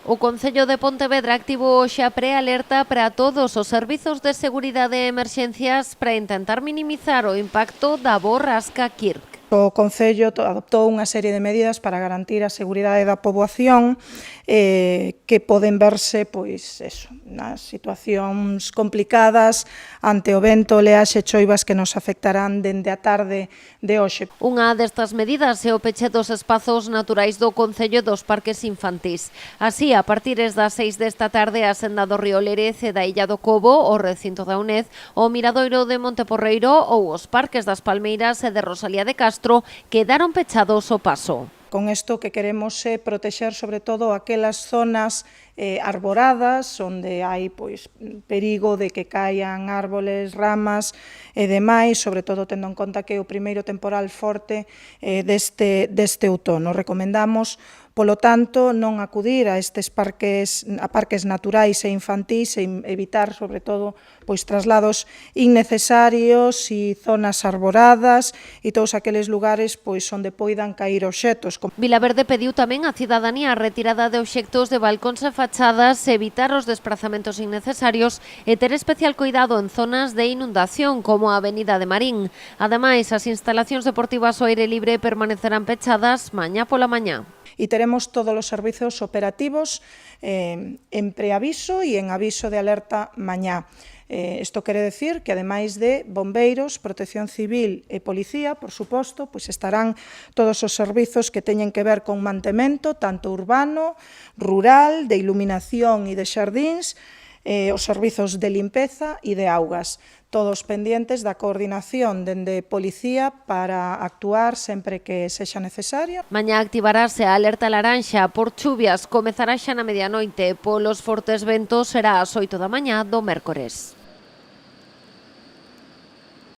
O Concello de Pontevedra activou hoxe a prealerta para todos os servizos de seguridade e emerxencias para intentar minimizar o impacto da borrasca Kirk. O Concello adoptou unha serie de medidas para garantir a seguridade da poboación que poden verse nas situacións complicadas ante o vento, oleaxe e choivas que nos afectarán dende a tarde de hoxe. Unha destas medidas é o peche dos espazos naturais do Concello dos parques infantís. Así, a partir das 6 desta tarde, a senda do río Lérez e da Illa do Cobo, o recinto da UNED, o Miradoiro de Monteporreiro ou os parques das Palmeiras e de Rosalía de Castro quedaron pechados ao paso. Con isto que queremos é protexer sobre todo aquelas zonas arboradas, onde hai perigo de que caian árboles, ramas e demais, sobre todo tendo en conta que é o primeiro temporal forte deste outono. Recomendamos, polo tanto, non acudir a estes parques naturais e infantís e evitar, sobre todo, traslados innecesarios e zonas arboradas e todos aqueles lugares onde poidan cair obxectos. Vilaverde pediu tamén á cidadanía a retirada de obxectos de balcóns e fachadas, evitar os desplazamentos innecesarios e ter especial cuidado en zonas de inundación como a Avenida de Marín. Ademais, as instalacións deportivas ao aire libre permanecerán pechadas mañá pola mañá. E teremos todos os servizos operativos en preaviso e en aviso de alerta mañá. Isto quere decir que, ademais de bombeiros, protección civil e policía, por suposto, estarán todos os servizos que teñen que ver con mantemento, tanto urbano, rural, de iluminación e de xardíns, os servizos de limpeza e de augas, todos pendientes da coordinación dende policía para actuar sempre que sexa necesario. Mañá activarase a alerta laranxa por chuvias, comezará xa na medianoite, polos fortes ventos será ás 8 da mañá do mércores.